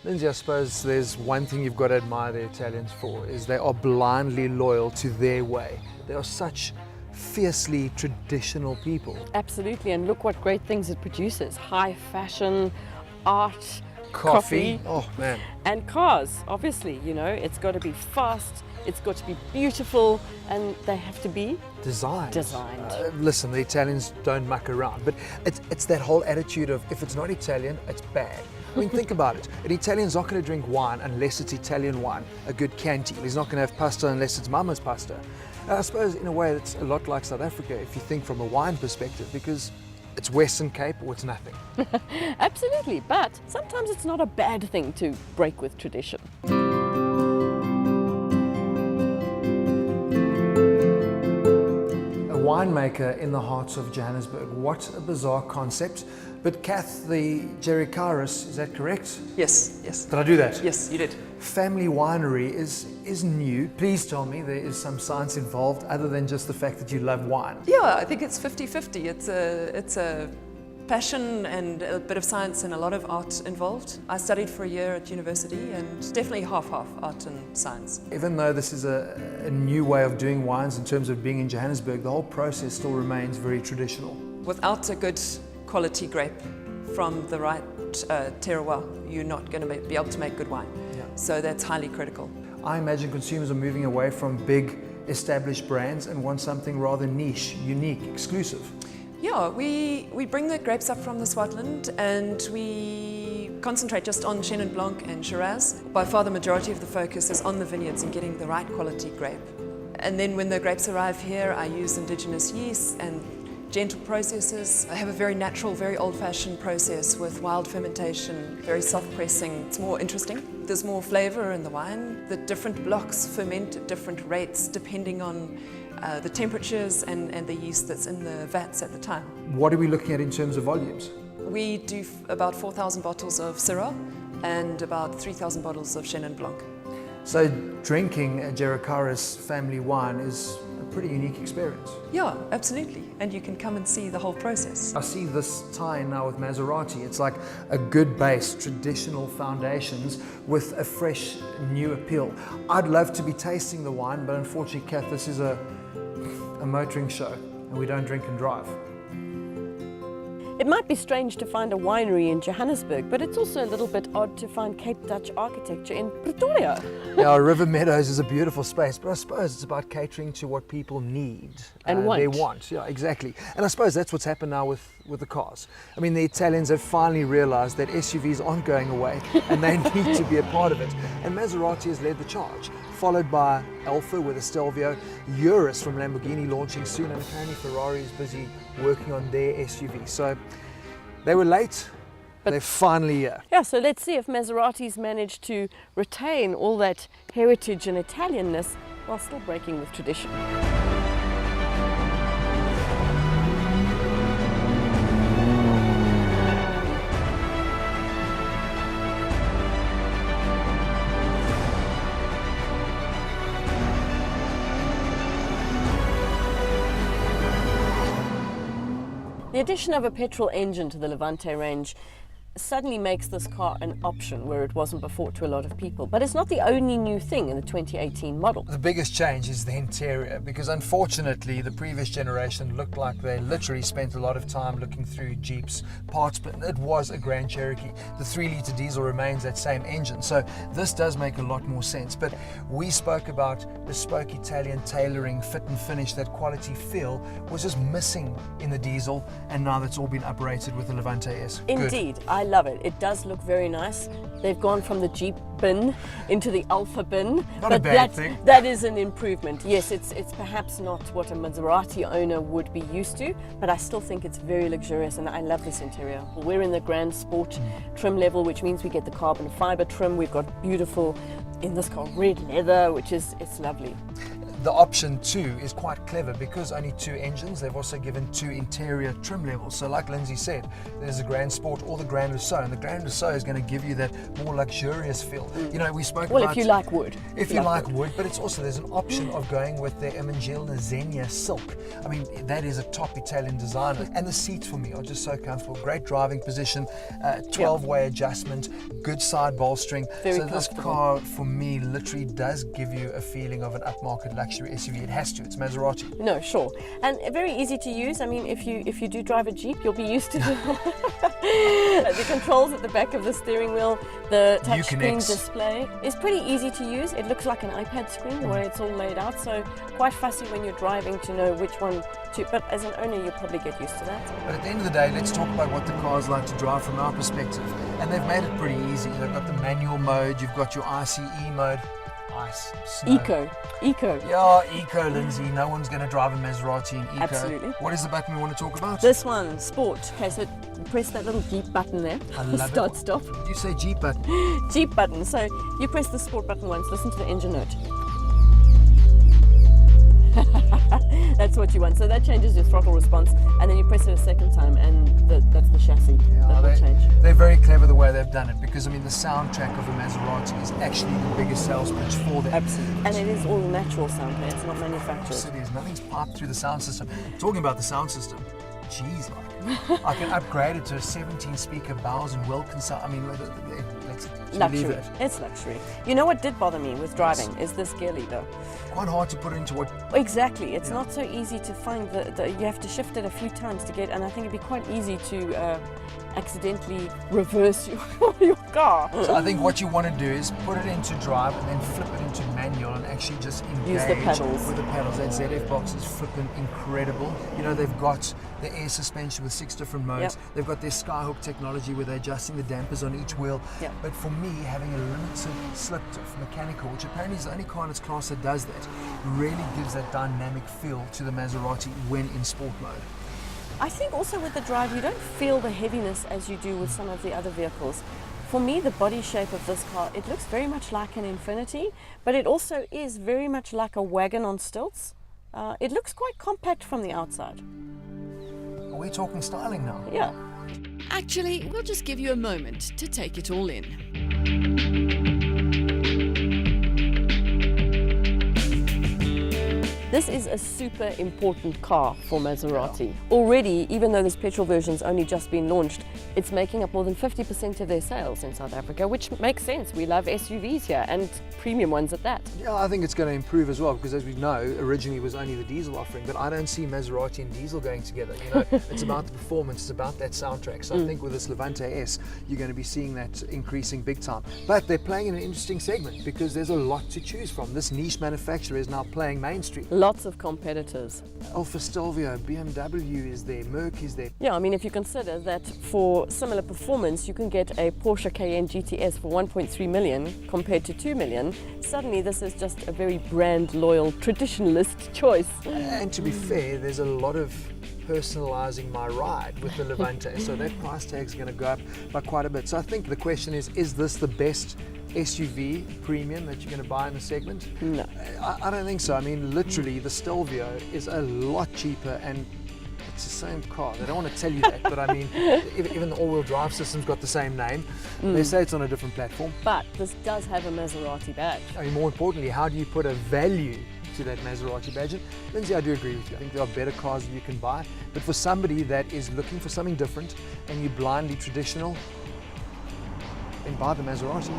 Lindsay, I suppose there's one thing you've got to admire the Italians for, is they are blindly loyal to their way. They are such fiercely traditional people. Absolutely, and look what great things it produces. High fashion, art, Coffee. Oh man. and cars, obviously, you know, it's got to be fast, it's got to be beautiful, and they have to be Designed. Listen, the Italians don't muck around, but it's that whole attitude of if it's not Italian, it's bad. I mean, think about it. An Italian's not going to drink wine unless it's Italian wine, a good Chianti. He's not going to have pasta unless it's mama's pasta. And I suppose in a way it's a lot like South Africa if you think from a wine perspective, because it's Western Cape or it's nothing. Absolutely, but sometimes it's not a bad thing to break with tradition. A winemaker in the heart of Johannesburg. What a bizarre concept. But Kath, the Jericaris, is that correct? Yes, yes. Did I do that? Yes, you did. Family winery is new. Please tell me there is some science involved other than just the fact that you love wine. Yeah, I think it's 50-50. It's a passion and a bit of science and a lot of art involved. I studied for a year at university and definitely half-half art and science. Even though this is a new way of doing wines in terms of being in Johannesburg, the whole process still remains very traditional. Without a good quality grape from the right terroir, you're not going to be able to make good wine. Yeah. So that's highly critical. I imagine consumers are moving away from big established brands and want something rather niche, unique, exclusive. Yeah, we bring the grapes up from the Swartland and we concentrate just on Chenin Blanc and Shiraz. By far the majority of the focus is on the vineyards and getting the right quality grape. And then when the grapes arrive here, I use indigenous yeasts and gentle processes. I have a very natural, very old-fashioned process with wild fermentation, very soft pressing. It's more interesting. There's more flavor in the wine. The different blocks ferment at different rates depending on the temperatures and the yeast that's in the vats at the time. What are we looking at in terms of volumes? We do about 4,000 bottles of Syrah and about 3,000 bottles of Chenin Blanc. So drinking a Jericaris family wine is a pretty unique experience. Yeah, absolutely. And you can come and see the whole process. I see this tie-in now with Maserati. It's like a good base, traditional foundations with a fresh new appeal. I'd love to be tasting the wine, but unfortunately, Kath, this is a motoring show and we don't drink and drive. It might be strange to find a winery in Johannesburg, but it's also a little bit odd to find Cape Dutch architecture in Pretoria. Yeah, River Meadows is a beautiful space, but I suppose it's about catering to what people need. And want. They want, yeah, exactly. And I suppose that's what's happened now with the cars. I mean, the Italians have finally realized that SUVs aren't going away and they need to be a part of it. And Maserati has led the charge, followed by Alfa with a Stelvio, Urus from Lamborghini launching soon, and apparently Ferrari is busy working on their SUV. So they were late, but they're finally here. Yeah, so let's see if Maserati's managed to retain all that heritage and Italianness while still breaking with tradition. The addition of a petrol engine to the Levante range suddenly makes this car an option where it wasn't before to a lot of people. But it's not the only new thing in the 2018 model. The biggest change is the interior, because unfortunately the previous generation looked like they literally spent a lot of time looking through Jeep's parts bin. It was a Grand Cherokee. The 3-litre diesel remains that same engine, so this does make a lot more sense. But we spoke about bespoke Italian tailoring, fit and finish, that quality feel was just missing in the diesel, and now that's all been uprated with the Levante S. Indeed, I love it. It does look very nice. They've gone from the Jeep bin into the Alfa bin. Not a bad thing. That is an improvement. Yes, it's perhaps not what a Maserati owner would be used to, but I still think it's very luxurious and I love this interior. We're in the Grand Sport trim level, which means we get the carbon fiber trim. We've got beautiful, in this car, red leather, which is, it's lovely. the option 2 is quite clever because only 2 engines. They've also given 2 interior trim levels. So like Lindsay said, there's a Grand Sport or the Grand Rousseau, and the Grand Rousseau is going to give you that more luxurious feel. You know, we spoke Well, about... if you like wood. If you like wood, but it's also, there's an option of going with the Emangel Xenia Silk. I mean, that is a top Italian designer. And the seats for me are just so comfortable. Great driving position, 12-way adjustment, good side bolstering. Very so this comfortable. car, for me, literally does give you a feeling of an upmarket luxury SUV. It has to. It's Maserati. No, sure. And very easy to use. I mean, if you do drive a Jeep, you'll be used to the controls at the back of the steering wheel. The touchscreen display is pretty easy to use. It looks like an iPad screen the way it's all laid out, so quite fussy when you're driving to know which one to, but as an owner you'll probably get used to that. But at the end of the day, let's talk about what the car's like to drive from our perspective. And they've made it pretty easy. They've got the manual mode, you've got your ICE mode. Ice, snow. Eco. Yeah, Eco, Lindsay. No one's going to drive a Maserati in Eco. Absolutely. What is the button we want to talk about? This one, Sport. Okay, so you press that little Jeep button there. I love Start, it. stop. Did you say Jeep button? Jeep button. So you press the Sport button once, listen to the engine note. That's what you want. So that changes your throttle response, and then you press it a second time, and that's the chassis that will change. They're very clever the way they've done it, because I mean the soundtrack of a Maserati is actually the biggest sales pitch for them. Absolutely. And it is all natural sound. It's not manufactured. Yes, it is. Nothing's piped through the sound system. Talking about the sound system, geez, like I can upgrade it to a 17-speaker Bowers and Wilkins sound. I mean, let's leave Luxury. it. It's luxury. You know what did bother me with driving is this gear lever. Quite hard to put into what. Exactly. It's not so easy to find. You have to shift it a few times to get, and I think it'd be quite easy to accidentally reverse your car. So I think what you want to do is put it into drive and then flip it into manual and actually just engage Use the pedals. with the pedals. That ZF box is flipping incredible. You know, they've got the air suspension with 6 different modes. Yep. They've got their Skyhook technology where they're adjusting the dampers on each wheel. Yep. But for me, having a limited slip diff mechanical, which apparently is the only car in its class that does that, really gives that dynamic feel to the Maserati when in sport mode. I think also with the drive, you don't feel the heaviness as you do with some of the other vehicles. For me, the body shape of this car, it looks very much like an Infiniti, but it also is very much like a wagon on stilts. It looks quite compact from the outside. Are we talking styling now? Yeah. Actually, we'll just give you a moment to take it all in. This is a super important car for Maserati. Already, even though this petrol version's only just been launched, it's making up more than 50% of their sales in South Africa, which makes sense. We love SUVs here, and premium ones at that. Yeah, I think it's going to improve as well, because as we know, originally it was only the diesel offering, but I don't see Maserati and diesel going together. You know, it's about the performance, it's about that soundtrack. So I think with this Levante S, you're going to be seeing that increasing big time. But they're playing in an interesting segment because there's a lot to choose from. This niche manufacturer is now playing mainstream. Lots of competitors. Alfa Stelvio, BMW is there, Merc is there. Yeah, I mean, if you consider that for similar performance, you can get a Porsche Cayenne GTS for 1.3 million compared to 2 million, suddenly this is just a very brand loyal traditionalist choice. And to be fair, there's a lot of personalizing my ride with the Levante, so that price tag is going to go up by quite a bit. So I think the question is this the best SUV premium that you're going to buy in the segment? No. I don't think so. I mean, literally, the Stelvio is a lot cheaper and it's the same car. They don't want to tell you that, but I mean, even the all-wheel drive system's got the same name. They say it's on a different platform. But this does have a Maserati badge. I mean, more importantly, how do you put a value to that Maserati badge? And Lindsay, I do agree with you. I think there are better cars that you can buy, but for somebody that is looking for something different and you're blindly traditional, then buy the Maserati.